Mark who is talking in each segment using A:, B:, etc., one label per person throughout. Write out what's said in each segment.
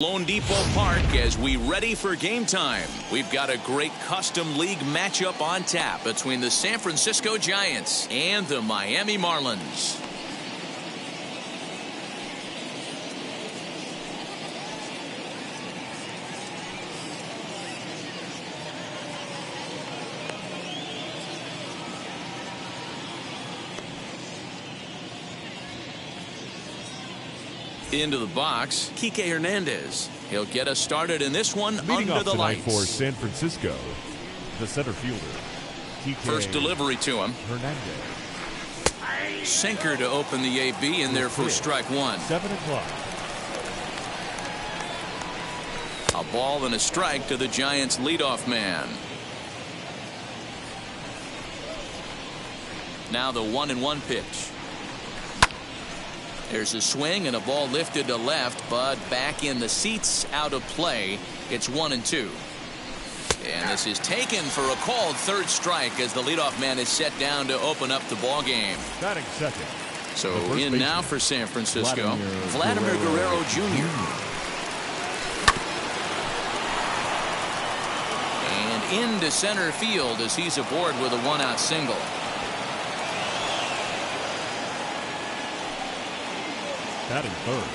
A: Lone Depot Park as we ready for game time. We've got a great custom league matchup on tap between the San Francisco Giants and the Miami Marlins. Into the box, Kike Hernandez. He'll get us started in this one.
B: Leading
A: under the lights
B: for San Francisco, the center fielder, Kike
A: First delivery to him.
B: Hernandez.
A: Sinker to open the AB in there for strike one.
B: 7 o'clock.
A: A ball and a strike to the Giants leadoff man. Now the 1-1 pitch. There's a swing and a ball lifted to left, but back in the seats, out of play. It's 1-2. And this is taken for a called third strike as the leadoff man is set down to open up the ball game.
B: Batting second.
A: So in now for San Francisco, Vladimir Guerrero Jr. And into center field as he's aboard with a one-out single.
B: Batting third,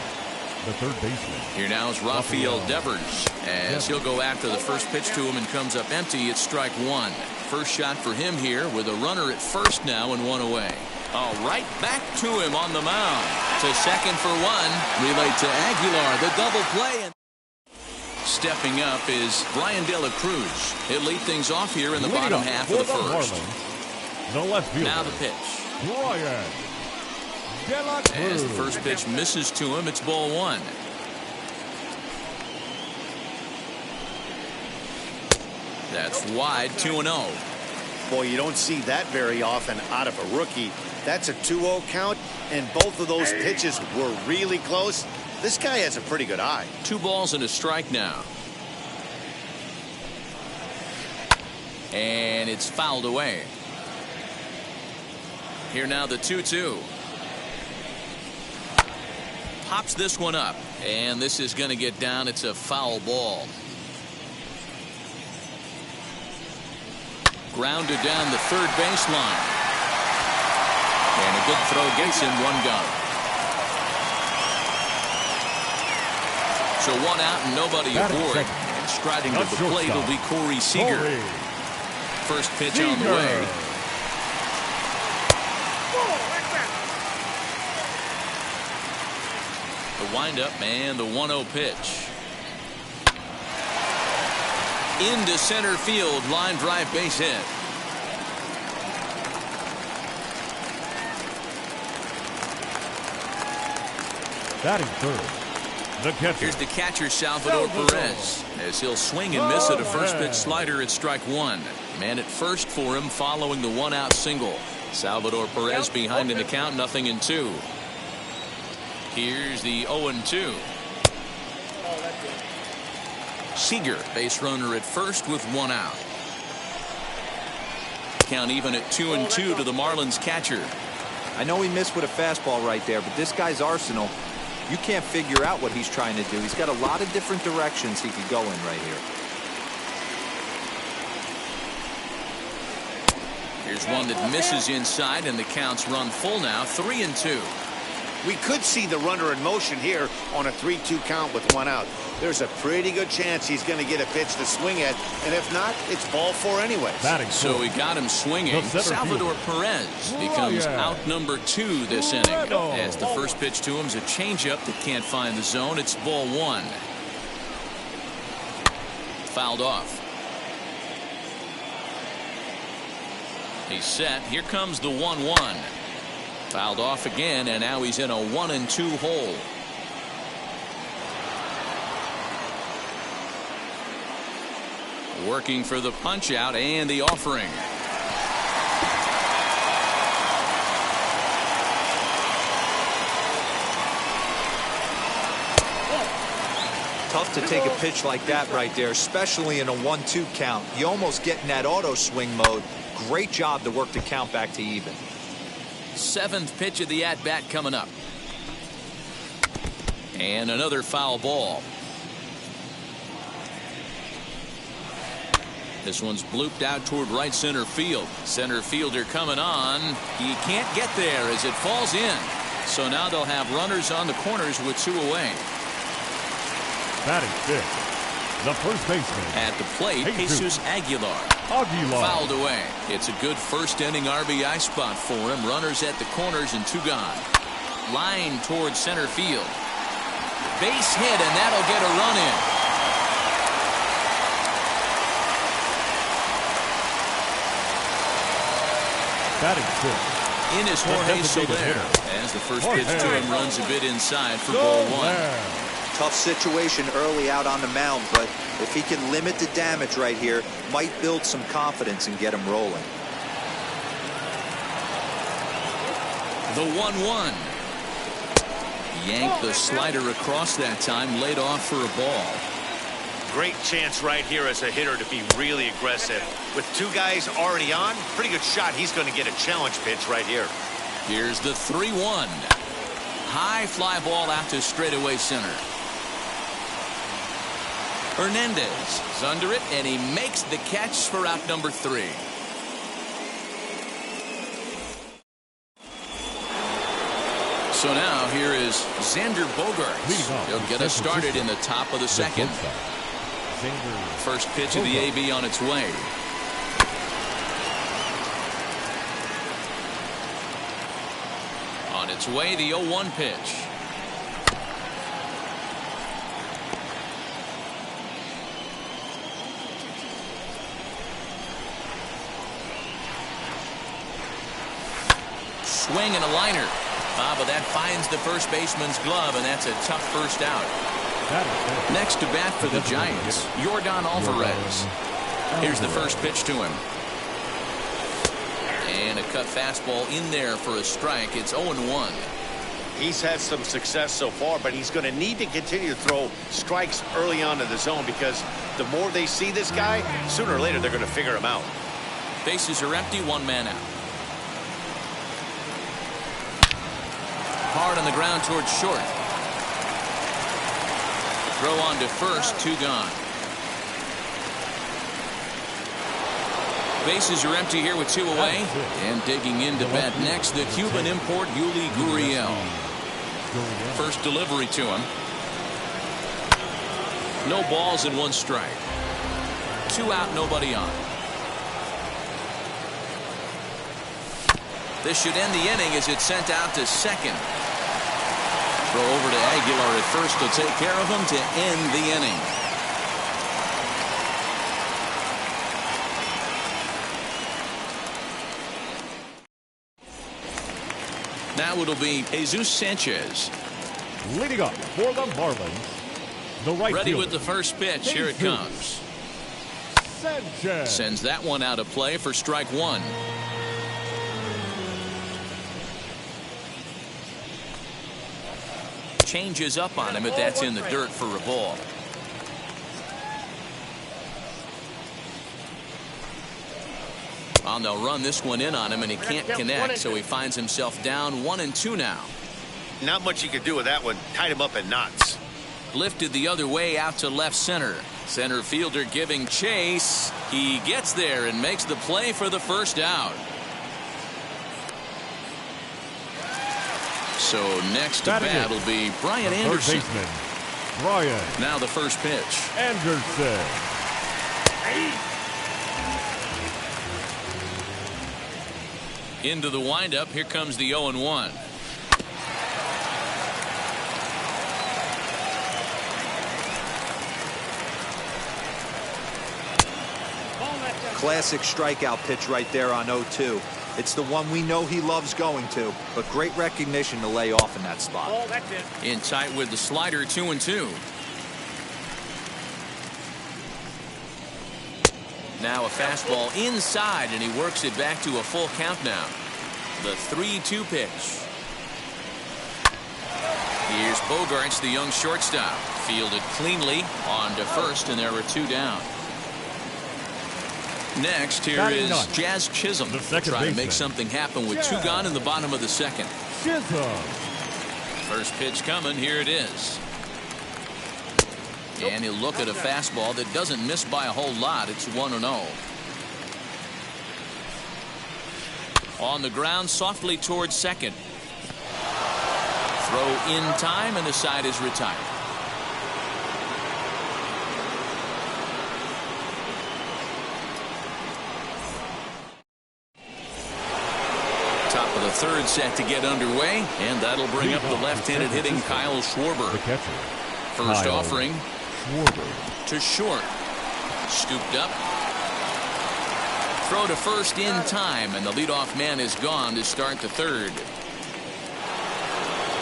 B: the third baseman.
A: Here now is Rafael Devers as he'll go after the first pitch to him and comes up empty. It's strike one. First shot for him here with a runner at first now and one away. Oh, right back to him on the mound. To second for one. Relayed to Aguilar, the double play. Stepping up is Brian De La Cruz. He'll lead things off here in the bottom half of the first.
B: The left fielder.
A: Now the pitch.
B: Brian.
A: As the first pitch misses to him, it's ball one. That's wide, 2-0.
C: Boy, you don't see that very often out of a rookie. That's a 2-0 count, and both of those pitches were really close. This guy has a pretty good eye.
A: 2 balls and a strike now. And it's fouled away. Here now the 2-2. Pops this one up, and this is going to get down. It's a foul ball. Grounded down the third baseline. And a good throw gets him one gun. So one out and nobody aboard. And striding to the plate will be Corey Seager. First pitch on the way. The windup and the 1-0 pitch. Into center field, line drive, base hit.
B: Batting third, the catcher.
A: Here's the catcher, Salvador Perez, as he'll swing and miss at a first pitch slider at strike one. Man at first for him following the one-out single. Salvador Perez behind in the count, 0-2. Here's the 0-2. Seager, base runner at first with one out. Count even at 2-2 to the Marlins catcher.
D: I know he missed with a fastball right there, but this guy's arsenal, you can't figure out what he's trying to do. He's got a lot of different directions he could go in right here.
A: Here's one that misses inside, and the count's run full now, 3-2.
C: We could see the runner in motion here on a 3-2 count with one out. There's a pretty good chance he's going to get a pitch to swing at, and if not, it's ball four anyway.
A: So he got him swinging. Salvador Perez becomes out number 2 this inning. As the first pitch to him is a changeup that can't find the zone. It's ball one. Fouled off. He's set. Here comes the 1-1. Fouled off again, and now he's in a 1-2 hole. Working for the punch out and the offering.
D: Tough to take a pitch like that right there, especially in a 1-2 count. You almost get in that auto swing mode. Great job to work the count back to even.
A: 7th pitch of the at-bat coming up. And another foul ball. This one's blooped out toward right center field. Center fielder coming on. He can't get there as it falls in. So now they'll have runners on the corners with 2 away.
B: Batting fifth, the first baseman.
A: At the plate, Jesus Aguilar. Fouled away. It's a good first inning RBI spot for him. Runners at the corners and 2 gone. Line towards center field. Base hit, and that'll get a run in.
B: Batting fifth.
A: In is Jorge Soler. As the first pitch to him runs a bit inside for ball 1.
D: Tough situation early out on the mound, but if he can limit the damage right here, might build some confidence and get him rolling.
A: The 1-1. Yanked the slider across that time, laid off for a ball.
C: Great chance right here as a hitter to be really aggressive. With 2 guys already on, pretty good shot. He's going to get a challenge pitch right here.
A: Here's the 3-1. High fly ball out to straightaway center. Hernandez is under it, and he makes the catch for out number 3. So now here is Xander Bogaerts. He'll get us started in the top of the second. First pitch of the AB on its way. On its way, the 0-1 pitch. Swing and a liner. But that finds the first baseman's glove, and that's a tough first out. Next to bat for the Giants, Yordan Alvarez. Here's the first pitch to him. And a cut fastball in there for a strike. It's 0-1.
C: He's had some success so far, but he's going to need to continue to throw strikes early on in the zone, because the more they see this guy, sooner or later they're going to figure him out.
A: Bases are empty, 1 man out. Hard on the ground towards short. Throw on to first, 2 gone. Bases are empty here with 2 away. And digging into bat next, the Cuban import Yuli Gurriel. First delivery to him. No balls and 1 strike. 2 out, nobody on. This should end the inning as it's sent out to second. Throw over to Aguilar at first to take care of him to end the inning. Now it'll be Jesus Sanchez.
B: Leading up for the Marlins, the right
A: Ready
B: fielder.
A: with the first pitch. Here it comes.
B: Sanchez.
A: Sends that one out of play for strike 1. Changes up on him, but that's in the dirt for a ball. They'll run this one in on him, and he can't connect, so he finds himself down 1-2 now.
C: Not much he could do with that one. Tied him up in knots.
A: Lifted the other way out to left center. Center fielder giving chase. He gets there and makes the play for the first out. So next to bat will be Brian Anderson.
B: Third baseman, Brian.
A: Now the first pitch.
B: Anderson.
A: Into the windup. Here comes the 0-1.
D: Classic strikeout pitch right there on 0-2. It's the one we know he loves going to, but great recognition to lay off in that spot.
A: In tight with the slider, 2-2. Now a fastball inside, and he works it back to a full count now. The 3-2 pitch. Here's Bogaerts, the young shortstop. Fielded cleanly on to first, and there are 2 down. Next, here is Jazz Chisholm. Trying to make something happen with 2 gone in the bottom of the second. First pitch coming. Here it is. And he'll look at a fastball that doesn't miss by a whole lot. It's 1-0. On the ground, softly towards second. Throw in time, and the side is retired. Top of the third set to get underway, and that'll bring up the left-handed hitting Kyle Schwarber.
B: The catcher.
A: First
B: Kyle
A: offering
B: Schwarber.
A: to short. Scooped up. Throw to first in time, and the leadoff man is gone to start the third.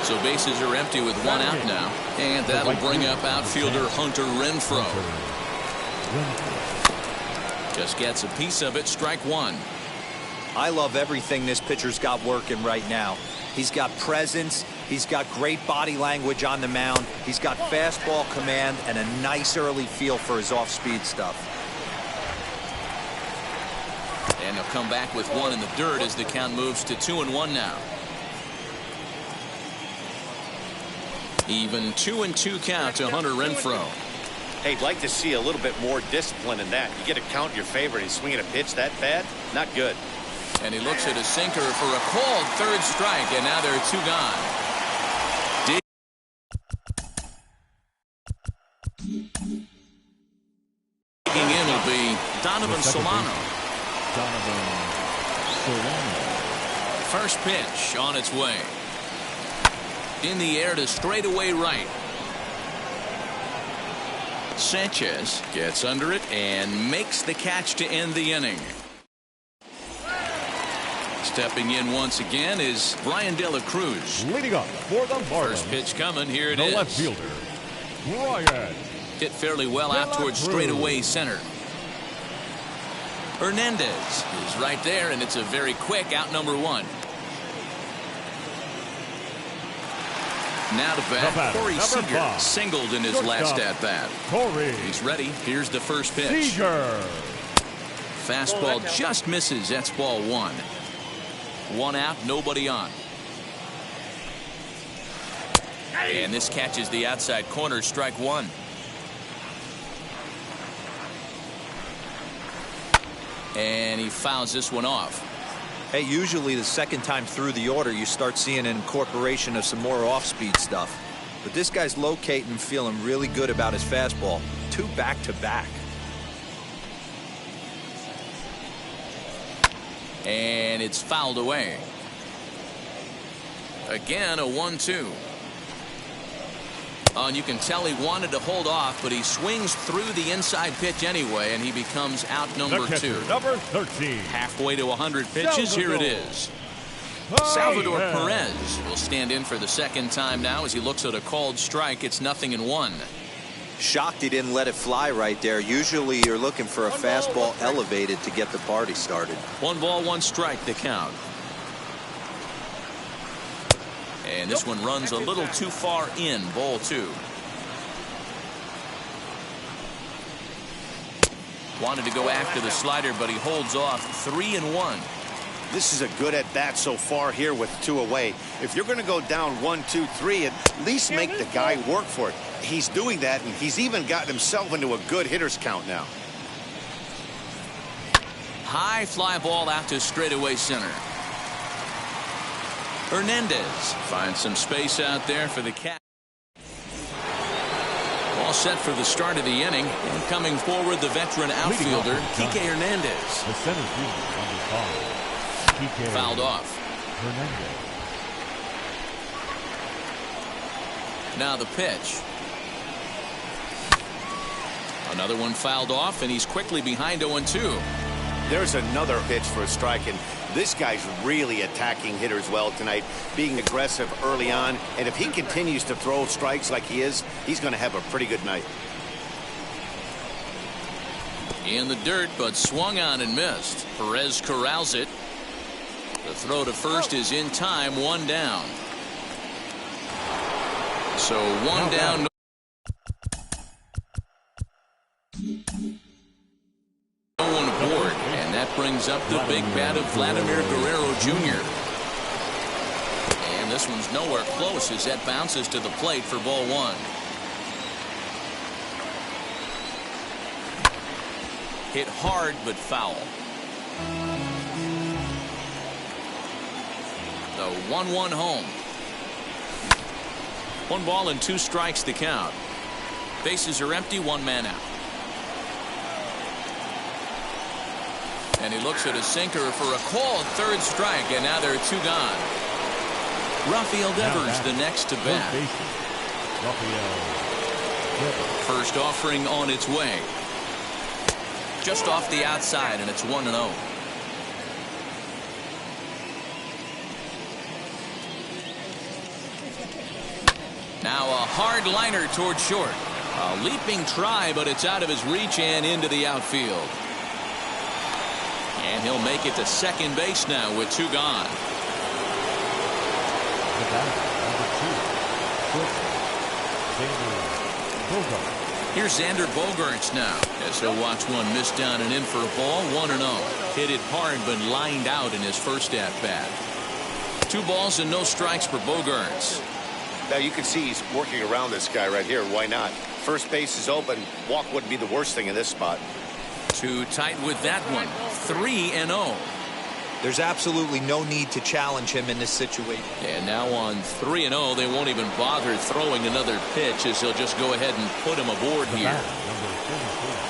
A: So bases are empty with one out now, and that'll bring up outfielder Hunter Renfroe. Just gets a piece of it. Strike one.
D: I love everything this pitcher's got working right now. He's got presence. He's got great body language on the mound. He's got fastball command and a nice early feel for his off-speed stuff.
A: And they'll come back with one in the dirt as the count moves to 2-1 now. Even 2-2 count to Hunter Renfroe.
C: Hey, I'd like to see a little bit more discipline in that. You get a count in your favor and he's swinging a pitch that bad? Not good.
A: And he looks at a sinker for a called third strike, and now there are two gone. Digging in will be Donovan Solano.
B: Donovan Solano.
A: First pitch on its way. In the air to straightaway right. Sanchez gets under it and makes the catch to end the inning. Stepping in once again is Brian De La Cruz.
B: Leading up for the Marlins.
A: First pitch coming. Here it
B: the
A: is.
B: left fielder, Brian.
A: Hit fairly well out towards straightaway center. Hernandez is right there, and it's a very quick out number one. Now to bat, Corey Seager singled in his last at-bat. He's ready. Here's the first pitch.
B: Seager.
A: Fastball just misses. That's ball one. One out, nobody on. And this catches the outside corner. Strike one. And he fouls this one off.
D: Hey, usually the second time through the order you start seeing an incorporation of some more off-speed stuff. But this guy's locating and feeling really good about his fastball. Two back-to-back.
A: And it's fouled away. Again, a 1-2. And you can tell he wanted to hold off, but he swings through the inside pitch anyway, and he becomes out number two.
B: Number 13.
A: Halfway to 100 pitches. Here it is. Salvador Perez will stand in for the second time now as he looks at a called strike. It's 0-1.
D: Shocked he didn't let it fly right there. Usually you're looking for a fastball elevated to get the party started.
A: 1-1 strike the count. And this one runs a little too far in. Ball two. Wanted to go after the slider, but he holds off. 3-1.
C: This is a good at bat so far here with two away. If you're going to go down 1-2-3, at least make the guy work for it. He's doing that, and he's even gotten himself into a good hitter's count now.
A: High fly ball out to straightaway center. Hernandez finds some space out there for the catch. All set for the start of the inning, and coming forward the veteran outfielder Kike Hernandez.
B: The center fielder, number 5. Kike
A: Fouled off.
B: Hernandez.
A: Now the pitch. Another one fouled off, and he's quickly behind 0-2.
C: There's another pitch for a strike, and this guy's really attacking hitters well tonight, being aggressive early on, and if he continues to throw strikes like he is, he's going to have a pretty good night.
A: In the dirt, but swung on and missed. Perez corrals it. The throw to first is in time. One down. So one down. No one aboard, and that brings up the big bat of Vladimir Guerrero Jr. And this one's nowhere close as that bounces to the plate for ball one. Hit hard but foul. The 1-1 home. 1 ball and 2 strikes to count. Bases are empty, 1 man out. And he looks at a sinker for a called 3rd strike, and now there are 2 gone. Rafael Devers the next to bat. First offering on its way. Just off the outside, and it's 1-0. Now a hard liner toward short. A leaping try, but it's out of his reach and into the outfield. And he'll make it to second base now with 2 gone. Here's Xander Bogaerts now, as he'll watch one miss down and in for a ball. 1-0. Hit it hard but lined out in his first at bat. 2 balls and no strikes for Bogaerts.
C: Now you can see he's working around this guy right here. Why not? First base is open. Walk wouldn't be the worst thing in this spot.
A: Too tight with that one. 3-0.
D: There's absolutely no need to challenge him in this situation.
A: And now on 3-0, they won't even bother throwing another pitch, as they'll just go ahead and put him aboard here.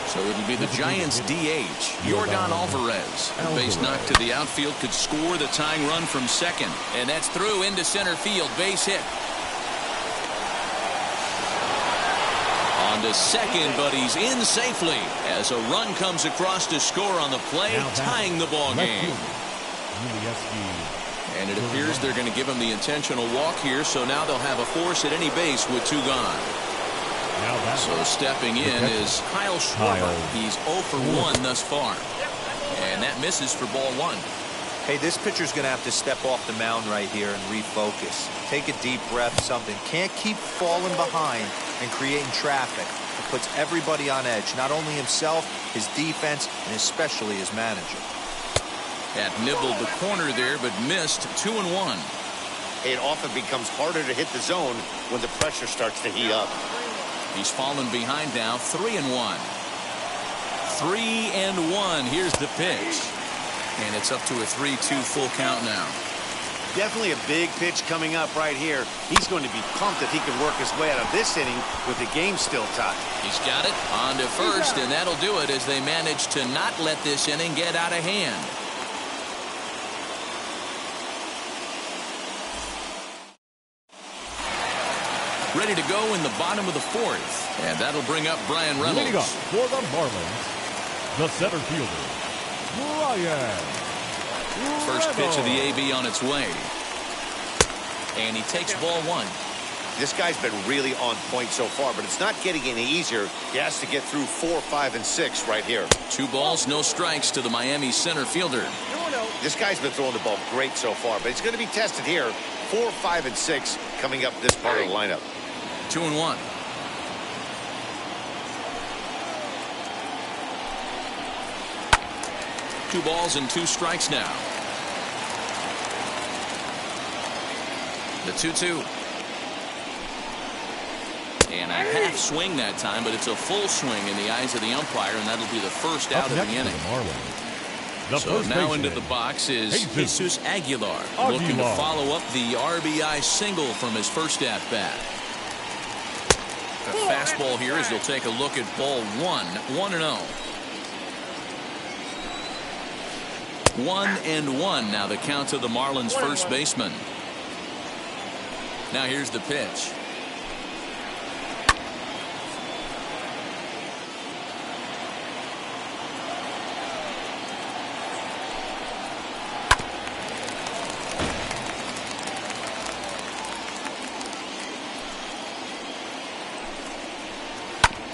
A: So it'll be the Giants DH, Yordan Alvarez. A base knock to the outfield could score the tying run from second. And that's through into center field. Base hit. On to second, but he's in safely as a run comes across to score on the play, tying the ball game. And it appears they're going to give him the intentional walk here, so now they'll have a force at any base with 2 gone. So stepping in is Kyle Schwarber. He's 0 for 1 thus far. And that misses for ball 1.
D: Hey, this pitcher's going to have to step off the mound right here and refocus. Take a deep breath, something. Can't keep falling behind and creating traffic. It puts everybody on edge, not only himself, his defense, and especially his manager.
A: That nibbled the corner there, but missed. 2-1.
C: It often becomes harder to hit the zone when the pressure starts to heat up.
A: He's fallen behind now. 3-1. 3-1. Here's the pitch. And it's up to a 3-2 full count now.
C: Definitely a big pitch coming up right here. He's going to be pumped if he can work his way out of this inning with the game still tied.
A: He's got it on to first, and that'll do it as they manage to not let this inning get out of hand. Ready to go in the bottom of the 4th, and that'll bring up Brian Reynolds.
B: Leading up for the Marlins, the center fielder, Brian.
A: First pitch of the AB on its way. And he takes ball 1.
C: This guy's been really on point so far, but it's not getting any easier. He has to get through 4, 5, and 6 right here.
A: 2 balls, no strikes to the Miami center fielder.
C: This guy's been throwing the ball great so far, but he's going to be tested here. 4, 5, and 6 coming up this part of the lineup.
A: 2-1. Two balls and 2 strikes now. The 2-2. And a half swing that time, but it's a full swing in the eyes of the umpire, and that'll be the first out of the inning. So now into the box is Jesus Aguilar, looking to follow up the RBI single from his first at bat. The fastball here as they'll take a look at ball 1. 1-0. 1-1 now the count to the Marlins first baseman. Now here's the pitch.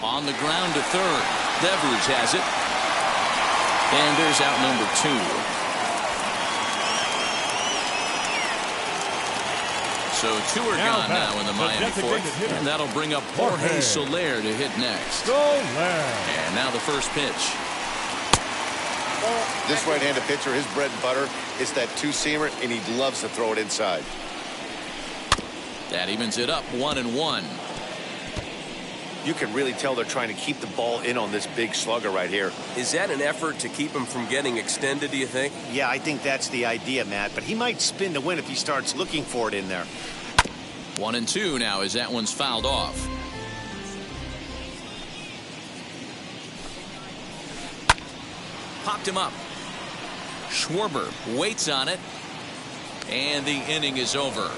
A: On the ground to third. Devers has it. And there's out number 2. So 2 are gone now in the Miami 4th. And that'll bring up Jorge Soler to hit next. And now the first pitch.
C: This right-handed pitcher, his bread and butter is that 2-seamer, and he loves to throw it inside.
A: That evens it up 1-1.
C: You can really tell they're trying to keep the ball in on this big slugger right here.
E: Is that an effort to keep him from getting extended, do you think?
C: Yeah, I think that's the idea, Matt, but he might spin to win if he starts looking for it in there.
A: 1-2 now as that one's fouled off. Popped him up. Schwarber waits on it, and the inning is over.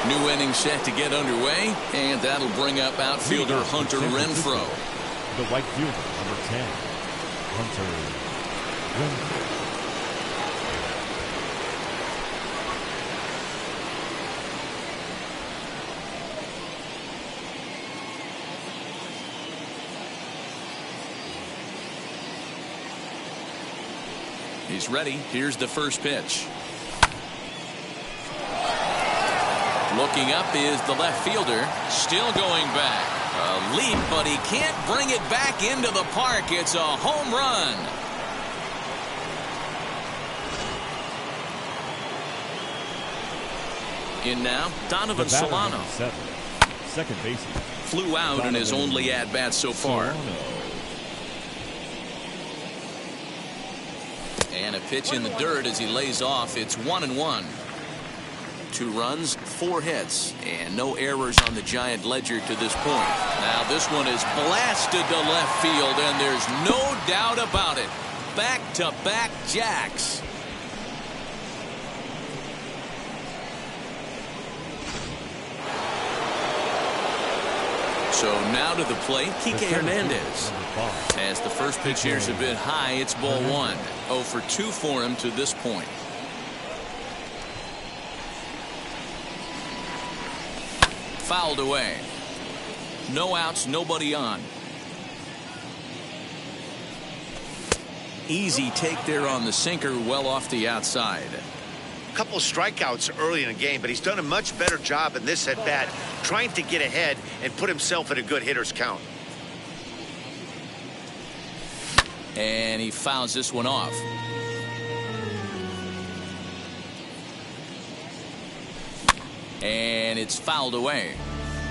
A: New inning set to get underway, and that'll bring up outfielder Hunter Renfroe.
B: The right fielder, number 10, Hunter Renfroe.
A: He's ready. Here's the first pitch. Looking up is the left fielder. Still going back. A leap, but he can't bring it back into the park. It's a home run. In now, Donovan Solano.
B: Second baseman.
A: Flew out in his only at-bat so far. And a pitch in the dirt as he lays off. It's 1-1. 2 runs, 4 hits, and no errors on the Giant ledger to this point. Now this one is blasted to left field, and there's no doubt about it. Back-to-back jacks. So now to the plate, Kike Hernandez. As the first pitch here's a bit high, it's ball 1. 0 for 2 for him to this point. Fouled away. No outs, nobody on. Easy take there on the sinker, well off the outside.
C: A couple strikeouts early in the game, but he's done a much better job in this at-bat, trying to get ahead and put himself in a good hitter's count.
A: And he fouls this one off. And it's fouled away.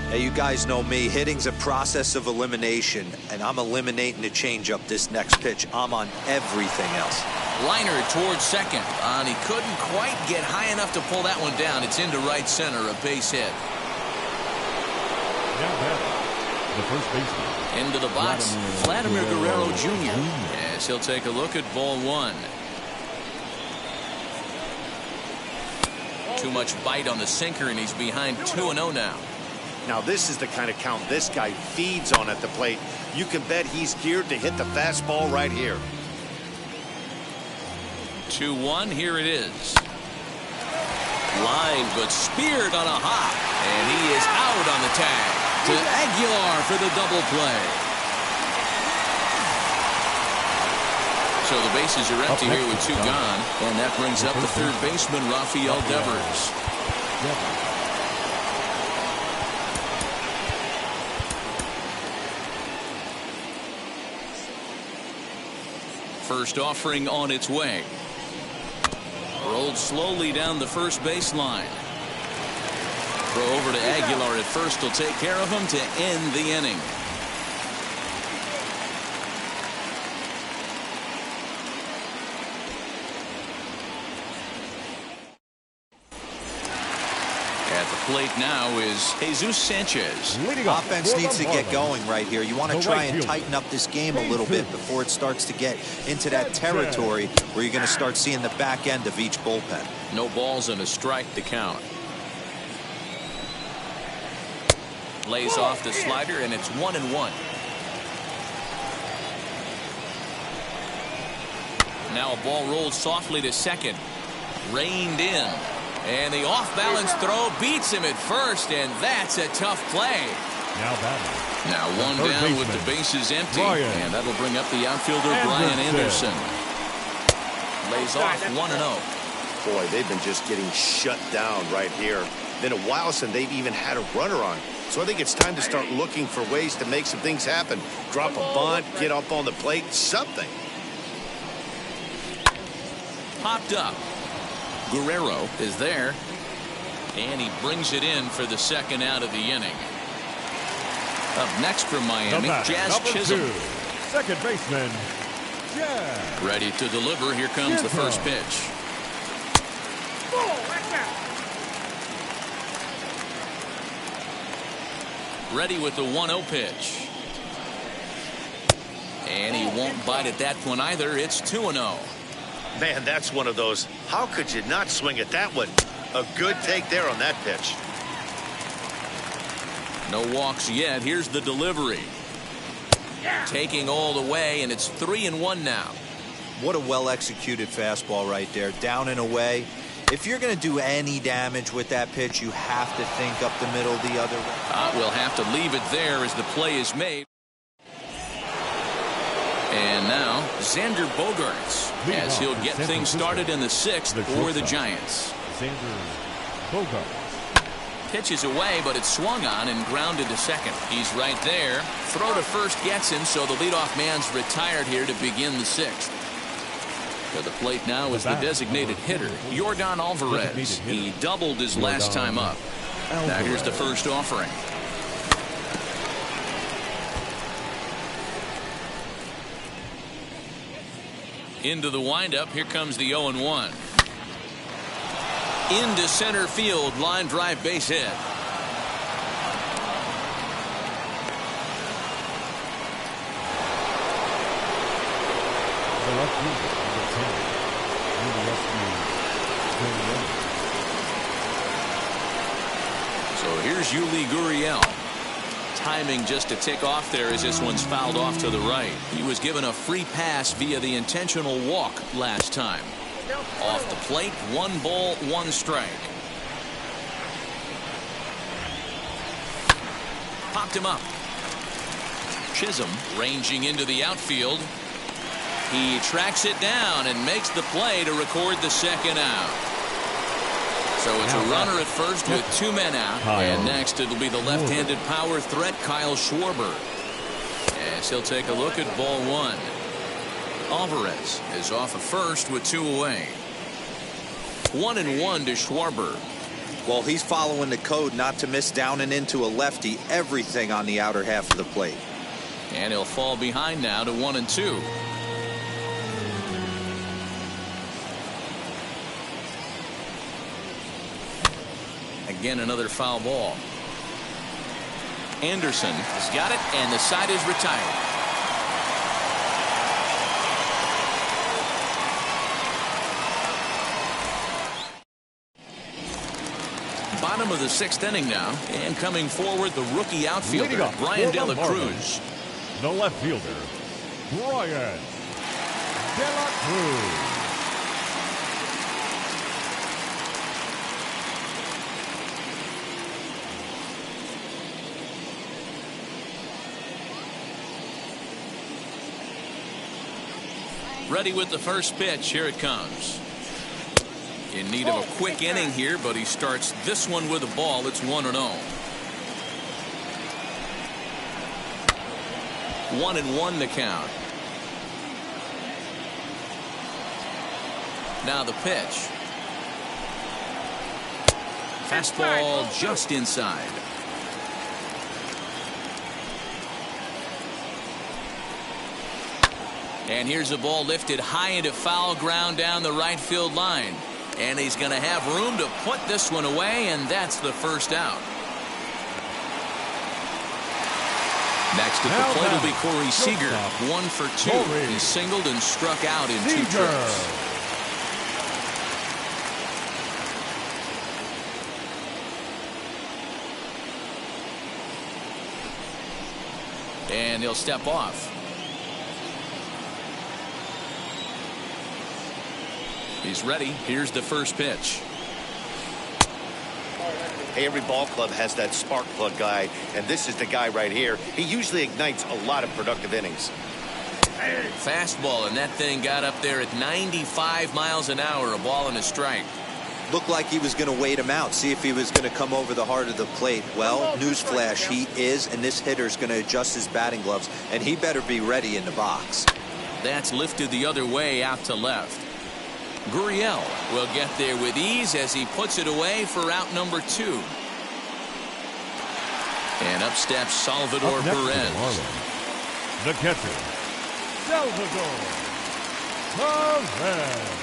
D: Hey, you guys know me. Hitting's a process of elimination, and I'm eliminating the changeup this next pitch. I'm on everything else.
A: Liner towards second, and he couldn't quite get high enough to pull that one down. It's into right center, a base hit.
B: Now batting, the first baseman.
A: Into the box, Vladimir Guerrero Jr. Yes, he'll take a look at ball 1. Too much bite on the sinker, and he's behind 2-0 now.
C: Now this is the kind of count this guy feeds on at the plate. You can bet he's geared to hit the fastball right here. 2-1, here it is. Line, but speared on a hop, and he is out on the tag. To Aguilar for the double play. So the bases are empty here with 2 gone, and that brings up the third baseman, Rafael Devers. First offering on its way. Rolled slowly down the first baseline. Throw over to Aguilar at first will take care of him to end the inning. At the plate now is Jesus Sanchez.
D: Offense needs to get going right here. You want to try and tighten up this game a little bit before it starts to get into that territory where you're going to start seeing the back end of each bullpen.
A: No balls and a strike to count. Lays off the slider, and it's 1-1. Now a ball rolled softly to second. Reined in. And the off-balance throw beats him at first, and that's a tough play.
B: Now batting.
A: Now one down with the bases empty. And that'll bring up the outfielder, Brian Anderson. Lays off 1-0.
C: Boy, they've been just getting shut down right here. Been a while since they've even had a runner on. So I think it's time to start looking for ways to make some things happen. Drop a bunt, get up on the plate, something.
A: Popped up. Guerrero is there. And he brings it in for the second out of the inning. Up next from Miami, Jazz Chisholm.
B: 2, second baseman, Jazz.
A: Ready to deliver. Here comes the first pitch. Ready with the 1-0 pitch. And he won't bite at that one either. It's 2-0.
C: Man, that's one of those. How could you not swing at that one? A good take there on that pitch.
A: No walks yet. Here's the delivery. Taking all the way, and it's 3-1 now.
D: What a well-executed fastball right there. Down and away. If you're going to do any damage with that pitch, you have to think up the middle the other way.
A: We'll have to leave it there as the play is made. And now, Xander Bogaerts, as he'll get things started in the 6th for the Giants.
B: Xander Bogaerts.
A: Pitches away, but it's swung on and grounded to second. He's right there. Throw to first gets him, so the leadoff man's retired here to begin the 6th. To the plate now is the designated hitter, Yordan Alvarez. He doubled his last time up. Now here's the first offering. Into the windup. Here comes the 0-1. Into center field. Line drive base hit.
B: The left fielder,
A: So here's Yuli Gurriel. Timing just a tick off there as this one's fouled off to the right. He was given a free pass via the intentional walk last time. Off the plate, 1 ball, 1 strike. Popped him up. Chisholm ranging into the outfield. He tracks it down and makes the play to record the second out. So it's a runner at first with 2 men out. And next it'll be the left-handed power threat, Kyle Schwarber. As he'll take a look at ball 1. Alvarez is off at first with 2 away. 1-1 to Schwarber.
D: Well, he's following the code not to miss down and into a lefty. Everything on the outer half of the plate.
A: And he'll fall behind now to 1-2. Again, another foul ball. Anderson has got it, and the side is retired. Bottom of the 6th inning now, and coming forward, the rookie outfielder, Brian De La Cruz.
B: The left fielder, Brian De La Cruz.
A: Ready with the first pitch. Here it comes. In need of a quick inning here, but he starts this one with a ball. It's 1-0. 1-1 the count. Now the pitch. Fastball just inside. And here's a ball lifted high into foul ground down the right field line. And he's going to have room to put this one away, and that's the first out. Next at the plate will be Corey Seager. 1 for 2. He singled and struck out in 2 trips. And he'll step off. He's ready. Here's the first pitch.
C: Hey, every ball club has that spark plug guy, and this is the guy right here. He usually ignites a lot of productive innings.
A: Fastball, and that thing got up there at 95 miles an hour, a ball and a strike.
D: Looked like he was going to wait him out, see if he was going to come over the heart of the plate. Well, newsflash, he is, and this hitter's going to adjust his batting gloves, and he better be ready in the box.
A: That's lifted the other way out to left. Gurriel will get there with ease as he puts it away for out number 2. And up steps Salvador
B: Up next for the
A: Perez.
B: Marlins, the catcher, Salvador Perez.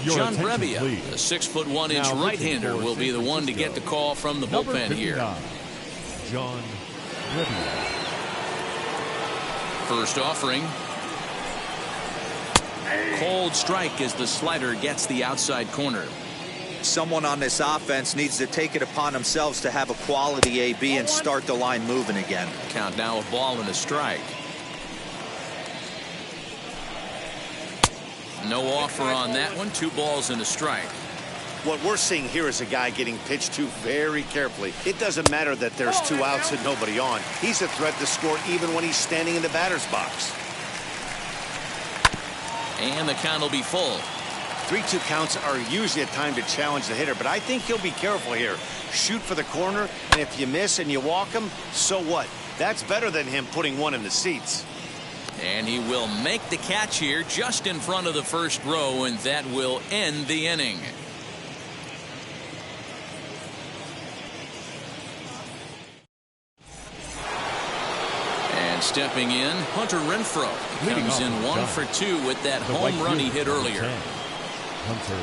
B: Your
A: John
B: attention,
A: Brebbia,
B: please.
A: the 6'1"
B: Now
A: right-hander, will be the one to get the call from the
B: Number
A: bullpen
B: 59,
A: here.
B: John Brebbia.
A: First offering. Cold strike as the slider gets the outside corner.
D: Someone on this offense needs to take it upon themselves to have a quality AB and start the line moving again.
A: Count now a ball and a strike. No offer on that one. 2 balls and a strike.
C: What we're seeing here is a guy getting pitched to very carefully. It doesn't matter that there's 2 outs and nobody on. He's a threat to score even when he's standing in the batter's box.
A: And the count will be full.
C: 3-2 counts are usually a time to challenge the hitter, but I think he'll be careful here. Shoot for the corner, and if you miss and you walk him, so what? That's better than him putting one in the seats.
A: And he will make the catch here just in front of the first row, and that will end the inning. And stepping in, Hunter Renfroe. He comes in 1 for 2 with that home run he hit earlier.
B: Hunter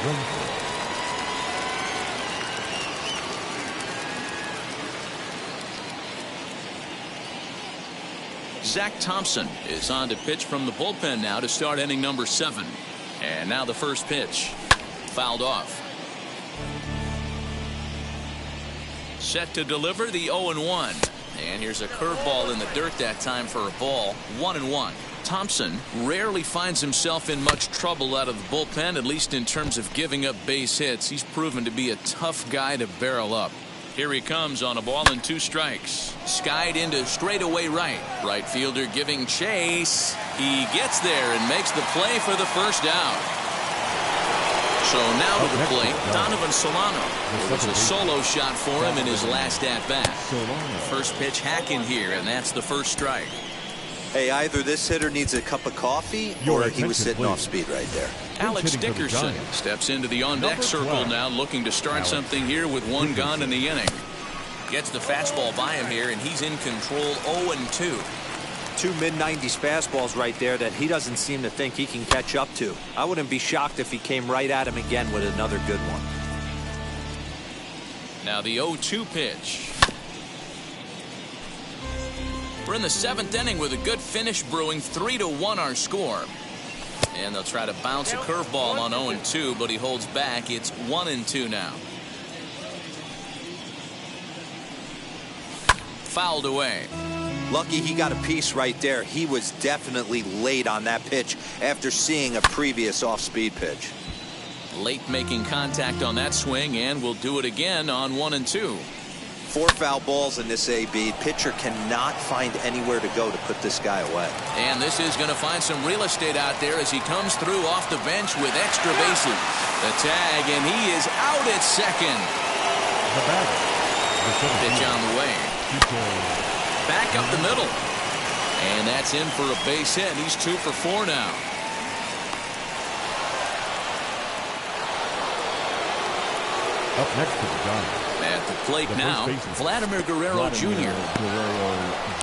B: Renfroe.
A: Zach Thompson is on to pitch from the bullpen now to start inning number 7. And now the first pitch. Fouled off. Set to deliver the 0-1. And here's a curveball in the dirt that time for a ball. 1-1. Thompson rarely finds himself in much trouble out of the bullpen, at least in terms of giving up base hits. He's proven to be a tough guy to barrel up. Here he comes on a ball and 2 strikes. Skied into straightaway right. Right fielder giving chase. He gets there and makes the play for the first out. So now to the plate, Donovan Solano. It was a solo shot for him in his last at-bat. First pitch hacking here, and that's the first strike.
D: Hey, either this hitter needs a cup of coffee or he was sitting off speed right there.
A: Alex Dickerson steps into the on-deck circle now, looking to start something here with 1 gone in the inning. Gets the fastball by him here, and he's in control. 0-2.
D: 2 mid-90s fastballs right there that he doesn't seem to think he can catch up to. I wouldn't be shocked if he came right at him again with another good one.
A: Now the 0-2 pitch. We're in the 7th inning with a good finish brewing. 3-1 our score. And they'll try to bounce a curveball on 0-2, but he holds back. It's 1-2 now. Fouled away.
D: Lucky he got a piece right there. He was definitely late on that pitch after seeing a previous off-speed pitch.
A: Late making contact on that swing, and will do it again on 1-2.
D: 4 foul balls in this AB. Pitcher cannot find anywhere to go to put this guy away.
A: And this is going to find some real estate out there as he comes through off the bench with extra bases. The tag, and he is out at second.
B: The batter,
A: Pitch on the way. Back up the middle. And that's in for a base hit. He's 2 for 4 now.
B: Up next to the Giants.
A: At the plate now, Vladimir Guerrero Jr.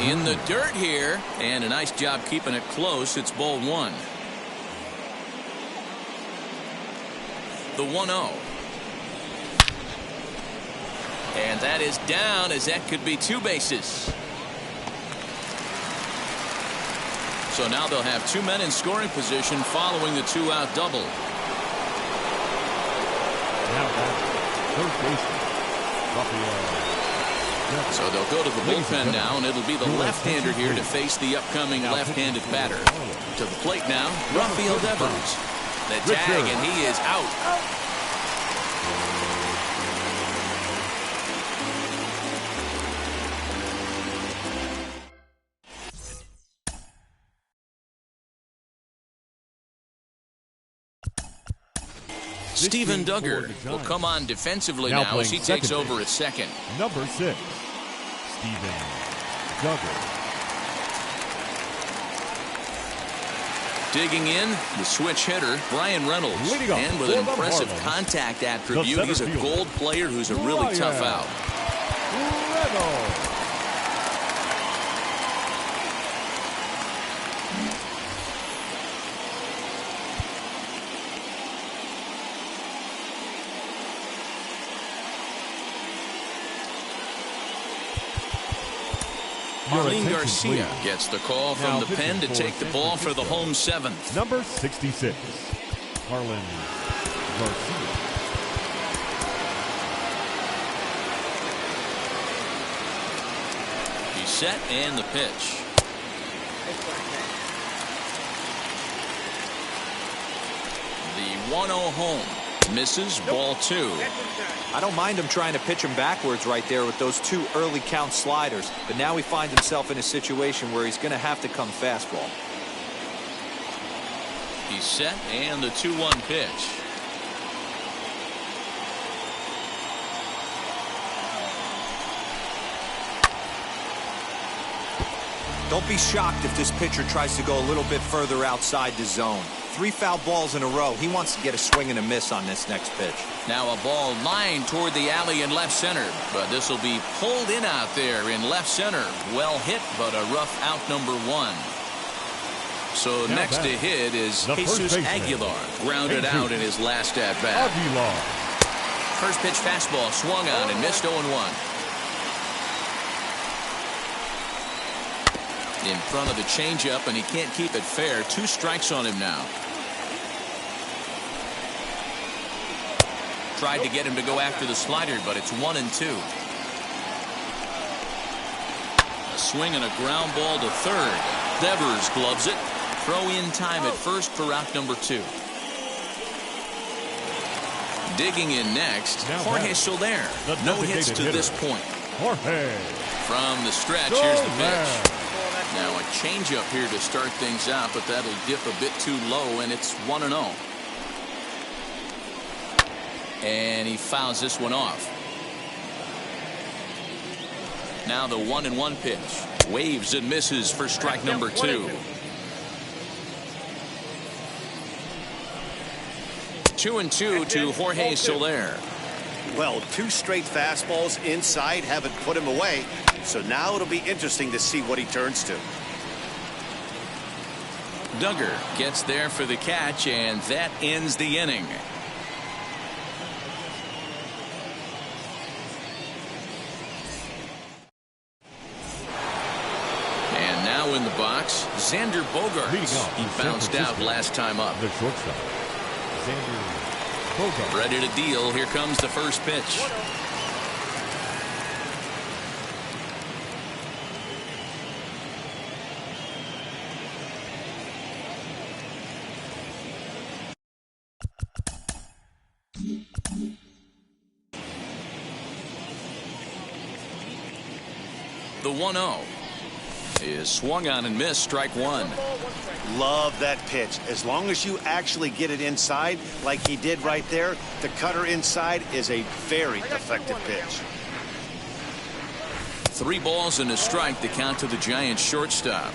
A: in the dirt here, and a nice job keeping it close. It's ball 1. The 1-0. And that is down, as that could be 2 bases. So now they'll have 2 men in scoring position following the 2-out double.
B: Now back, third baseman,
A: So they'll go to the bullpen now, and it'll be the left-hander here to face the upcoming left-handed batter. To the plate now, Rafael Devers. The tag, and he is out. Steven
B: for
A: Duggar
B: the
A: will
B: Giants.
A: come on defensively
B: Now
A: now as he
B: playing
A: takes
B: second
A: over
B: base.
A: at second.
B: Number 6, Steven Duggar.
A: Digging in, the switch hitter, Brian Reynolds.
B: Leading off
A: And with an
B: for the
A: impressive
B: Marlins,
A: contact attribute, he's a
B: center fielder,
A: gold player who's a really tough out.
B: Reynolds.
A: Marlene Garcia gets the call from
B: Now
A: the pen to
B: pitching
A: take the
B: for
A: ball
B: San
A: for the
B: Francisco.
A: home seventh.
B: Number 66, Marlene Garcia.
A: He's set and the pitch. The 1-0 home. Misses, ball 2.
D: I don't mind him trying to pitch him backwards right there with those 2 early count sliders, but now he finds himself in a situation where he's going to have to come fastball.
A: He's set and the 2-1 pitch.
D: Don't be shocked if this pitcher tries to go a little bit further outside the zone. 3 foul balls in a row. He wants to get a swing and a miss on this next pitch.
A: Now a ball lined toward the alley in left center, but this will be pulled in out there in left center. Well hit, but a rough out number 1. So
B: Now
A: next to
B: back,
A: hit is
B: the first
A: Jesus
B: baseman,
A: Aguilar, grounded out in his last at bat.
B: Aguilar.
A: First pitch fastball swung on and missed 0-1. In front of the changeup, and he can't keep it fair. 2 strikes on him now. Tried to get him to go after the slider, but it's 1-2. A swing and a ground ball to third. Devers gloves it. Throw in time at first for out number 2. Digging in next,
B: Now
A: Jorge
B: back,
A: Soler.
B: the
A: No hits
B: designated
A: to
B: hitter,
A: this point.
B: Jorge
A: From the stretch, here's the pitch.
B: Soler.
A: Now a changeup here to start things out, but that'll dip a bit too low, and it's 1-0. And he fouls this one off. Now the 1-1 pitch. Waves and misses for strike number 2. 2-2 to Jorge Soler.
C: Well, 2 straight fastballs inside haven't put him away. So now it'll be interesting to see what he turns to.
A: Duggar gets there for the catch, and that ends the inning. And now in the box, Xander
B: Leading
A: Bogaerts.
B: off
A: He
B: for San
A: bounced out
B: Francisco,
A: last time up.
B: the shortstop, Xander Bogaerts.
A: Ready to deal. Here comes the first pitch. The 1-0 is swung on and missed. Strike 1.
C: Love that pitch. As long as you actually get it inside like he did right there, the cutter inside is a very effective pitch.
A: 3 balls and a strike to count to the Giants shortstop.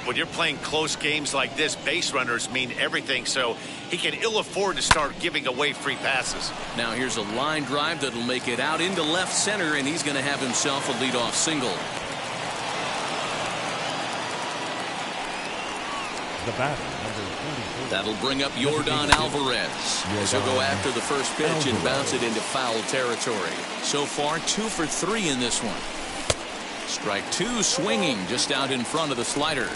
C: When you're playing close games like this, base runners mean everything, so he can ill afford to start giving away free passes.
A: Now here's a line drive that'll make it out into left center, and he's going to have himself a leadoff single.
B: The batter, number 44.
A: That'll bring up Yordan Alvarez as he'll go after the first pitch and bounce it into foul territory. So far 2 for 3 in this one. Strike 2 swinging just out in front of the slider.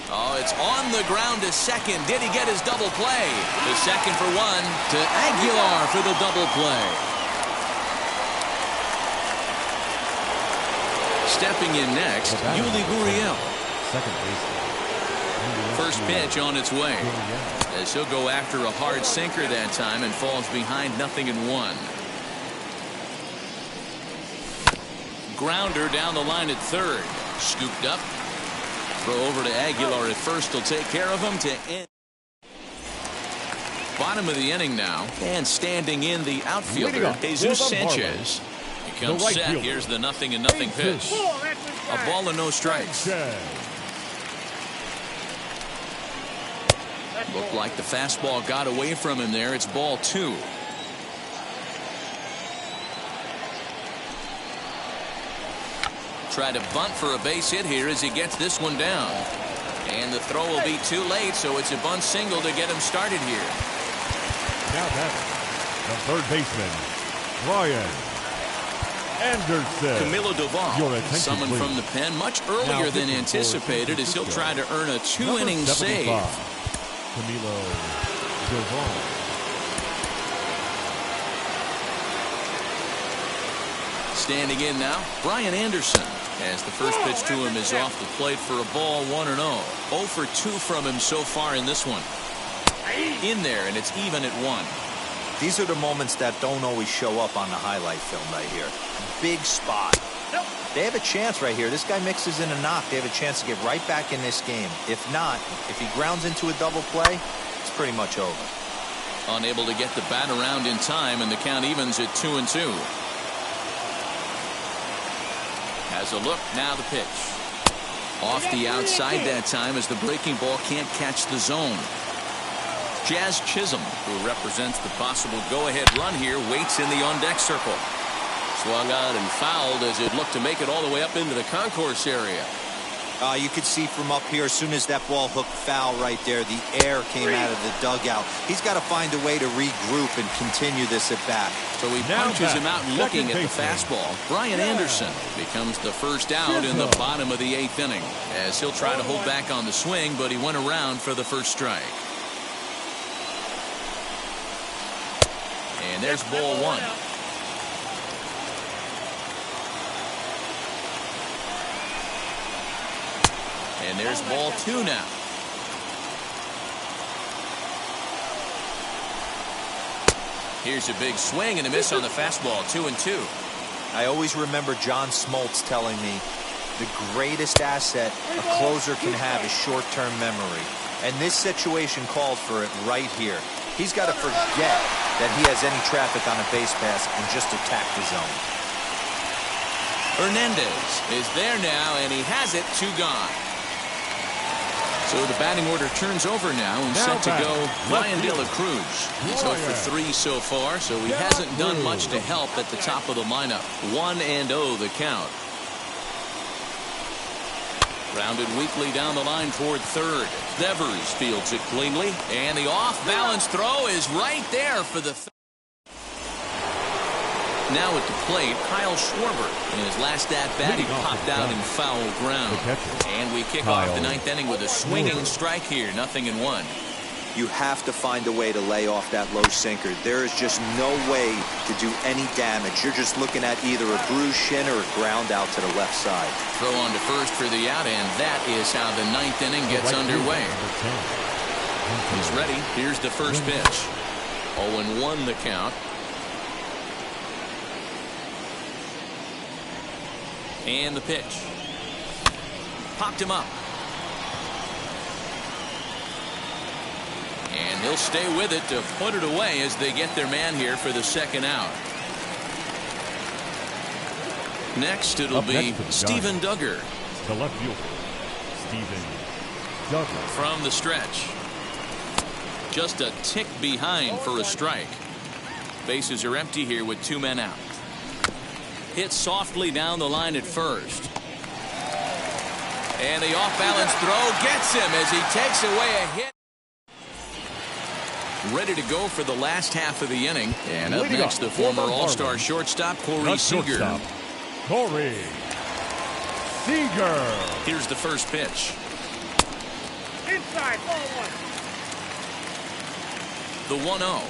A: Oh, it's on the ground to second. Did he get his double play? The second for 1 to Aguilar for the double play. Stepping in next, Yuli Gurriel.
B: Second baseman.
A: First pitch on its way. As he'll go after a hard sinker that time and falls behind 0-1. Grounder down the line at third. Scooped up. Throw over to Aguilar at first. Will take care of him to end. Bottom of the inning now, and standing in the outfielder, Jesus Sanchez. He comes set. Here's the 0-0 pitch. A ball and no strikes. Looked like the fastball got away from him there. It's ball 2. Try to bunt for a base hit here as he gets this one down. And the throw will be too late, so it's a bunt single to get him started here.
B: Now that's the third baseman, Brian Anderson.
A: Camilo Doval, summoned
B: please.
A: from the pen much earlier than anticipated as he'll try to earn a 2-inning save.
B: Camilo Doval.
A: Standing in now, Brian Anderson, as the first pitch to him is off the plate for a ball 1-0. 0 for 2 from him so far in this one. In there, and it's even at 1.
D: These are the moments that don't always show up on the highlight film right here. Big spot. They have a chance right here. This guy mixes in a knock. They have a chance to get right back in this game. If not, if he grounds into a double play, it's pretty much over.
A: Unable to get the bat around in time, and the count evens at 2-2. Has a look, now the pitch. Off the outside that time as the breaking ball can't catch the zone. Jazz Chisholm, who represents the possible go-ahead run here, waits in the on-deck circle. Swung on and fouled as it looked to make it all the way up into the concourse area.
D: You could see from up here, as soon as that ball hooked foul right there, the air came out of the dugout. He's got to find a way to regroup and continue this at bat.
A: So he punches him out looking at the fastball. Brian Anderson becomes the first out in the bottom of the 8th inning, as he'll try to hold back on the swing, but he went around for the first strike. And there's ball 1. And there's ball 2 now. Here's a big swing and a miss on the fastball. 2-2.
D: I always remember John Smoltz telling me the greatest asset a closer can have is short-term memory. And this situation called for it right here. He's got to forget that he has any traffic on a base pass and just attack the zone.
A: Hernandez is there now, and he has it. 2 gone. So the batting order turns over now and set to go Ryan De La Cruz. He's 0 for 3 so far, so he hasn't done much to help at the top of the lineup. 1-0 the count. Grounded weakly down the line toward third. Devers fields it cleanly, and the off-balance throw is right there for the Now at the plate, Kyle Schwarber. In his last at-bat, he popped out in foul ground. And we kick off the 9th inning with a swinging strike here. 0-1.
D: You have to find a way to lay off that low sinker. There is just no way to do any damage. You're just looking at either a bruised shin or a ground out to the left side.
A: Throw on to first for the out, and that is how the 9th inning gets underway. He's ready. Here's the first pitch. 0-1 the count. And the pitch. Popped him up. And he'll stay with it to put it away as they get their man here for the second out. Next, it'll be Steven Duggar.
B: The left fielder, Steven Duggar.
A: From the stretch. Just a tick behind for a strike. Bases are empty here with 2 men out. Hit softly down the line at first. And the off-balance throw gets him as he takes away a hit. Ready to go for the last half of the inning. And up next, the former All-Star shortstop, Corey Seager.
B: Corey Seager.
A: Here's the first pitch.
F: Inside, ball 1.
A: The 1-0.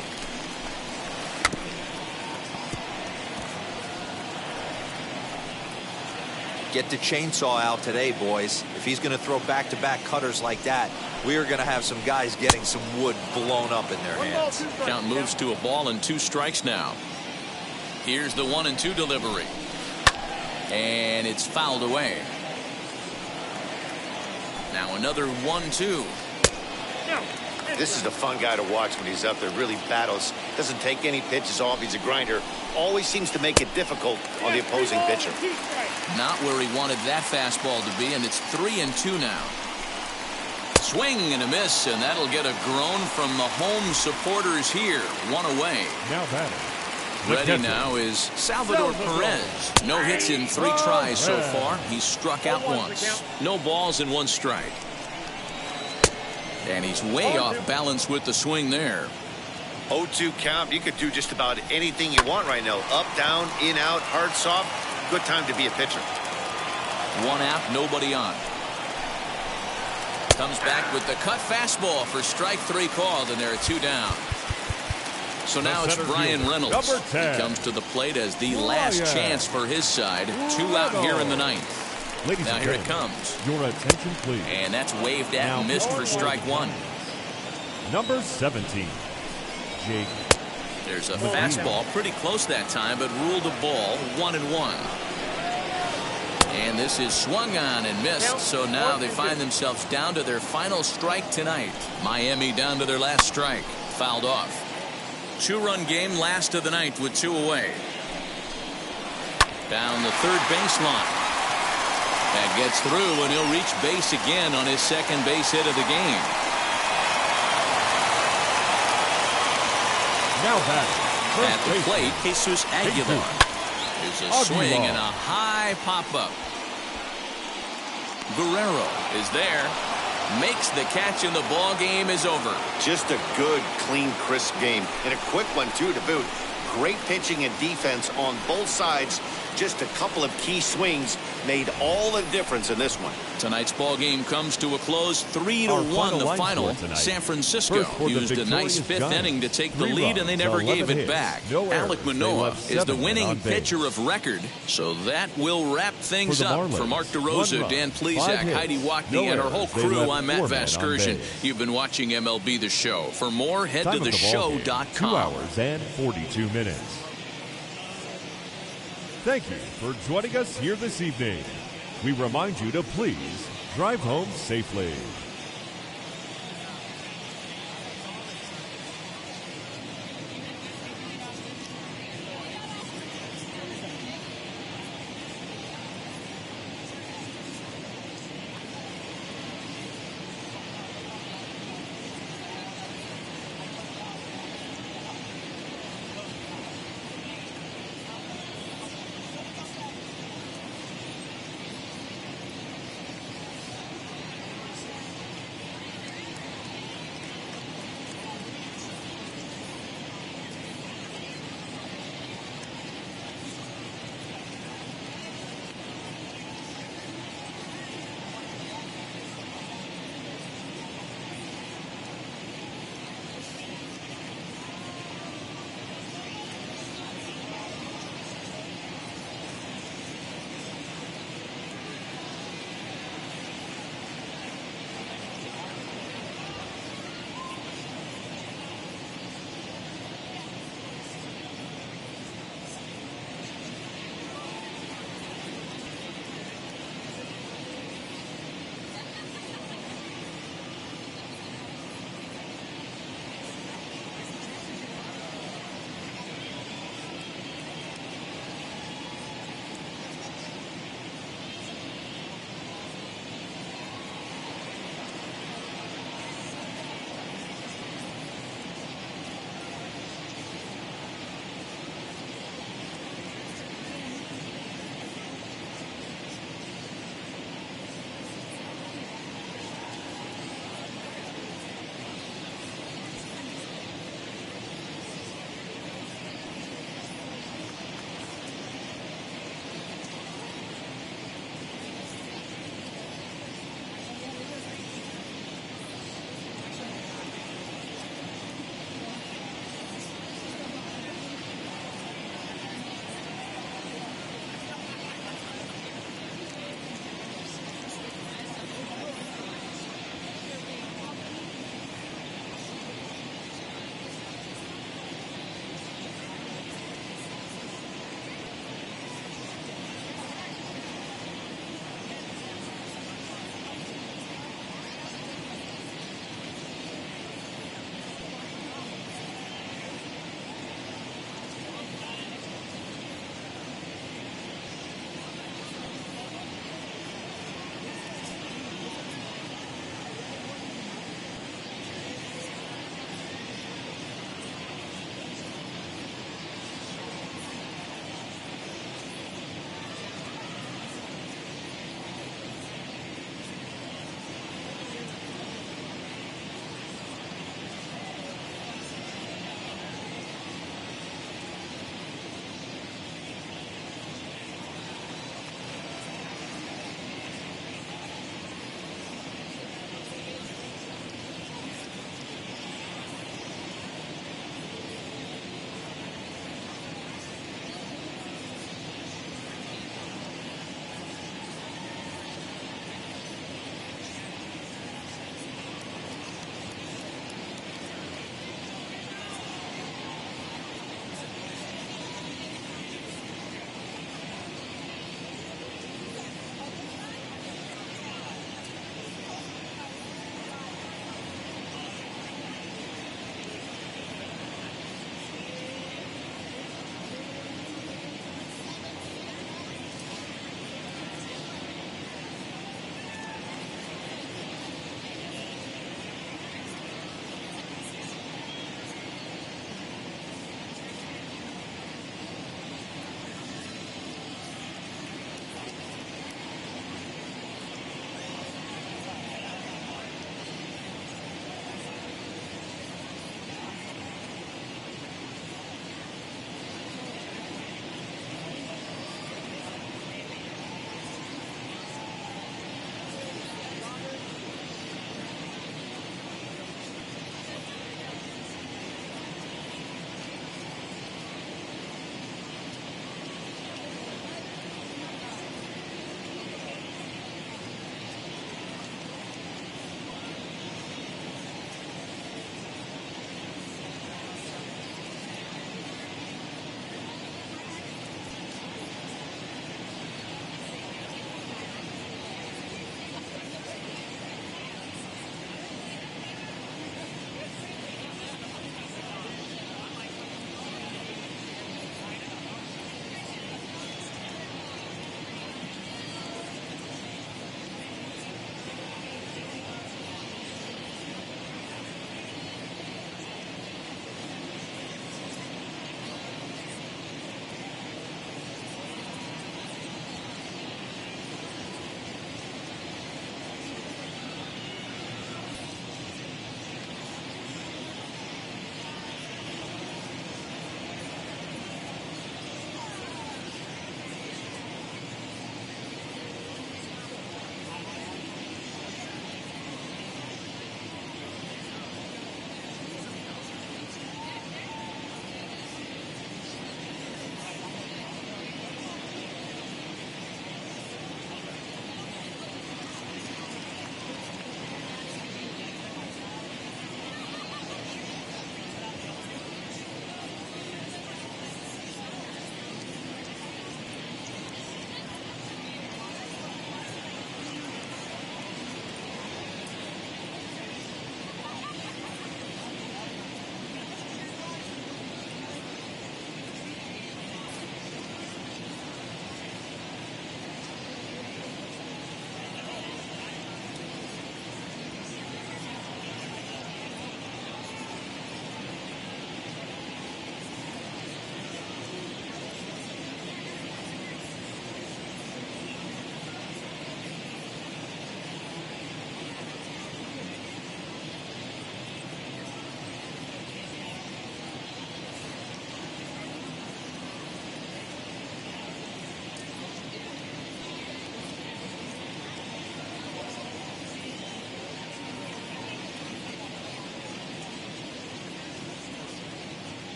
D: Get the chainsaw out today, boys. If he's going to throw back-to-back cutters like that, we are going to have some guys getting some wood blown up in their hands.
A: Count moves to a ball and 2 strikes now. Here's the 1-2 delivery. And it's fouled away. Now another 1-2.
C: This is a fun guy to watch when he's up there. Really battles. Doesn't take any pitches off. He's a grinder. Always seems to make it difficult on the opposing pitcher.
A: Not where he wanted that fastball to be, and it's 3-2 now. Swing and a miss, and that'll get a groan from the home supporters here. 1 away.
B: Now batting.
A: Ready now is Salvador Perez. No hits in 3 tries so far. He's struck out once. No balls and 1 strike. And he's way off balance with the swing there.
C: 0-2 count. You could do just about anything you want right now. Up, down, in, out, hard, soft. Good time to be a pitcher.
A: 1 out, nobody on. Comes back with the cut fastball for strike 3 called, and there are 2 down. So now it's Brian Reynolds. He comes to the plate as the last chance for his side. 2 out here in the 9th. Now here it comes.
B: Your attention, please.
A: And that's waved at and missed for strike 1.
B: Number 17, Jake.
A: There's a fastball pretty close that time, but ruled a ball. 1-1. And this is swung on and missed. So now they find themselves down to their final strike tonight. Miami down to their last strike. Fouled off. 2-run game, last of the 9th with 2 away. Down the third baseline. That gets through, and he'll reach base again on his second base hit of the game.
B: Now batting.
A: At the plate, Jesus Aguilar. There's a swing and a high pop-up. Guerrero is there. Makes the catch, and the ball game is over.
C: Just a good, clean, crisp game. And a quick one, too, to boot. Great pitching and defense on both sides. Just a couple of key swings made all the difference in this one.
A: Tonight's ball game comes to a close. 3-1 the final. San Francisco used a nice 5th inning to take the lead, and they never gave it back. Alek Manoah is the winning pitcher of record. So that will wrap things up. For Mark DeRosa, Dan Plesac, Heidi Wackney, and our whole crew, I'm Matt Vasgersian. You've been watching MLB The Show. For more, head to theshow.com.
B: 2 hours and 42 minutes. Thank you for joining us here this evening. We remind you to please drive home safely.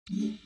F: you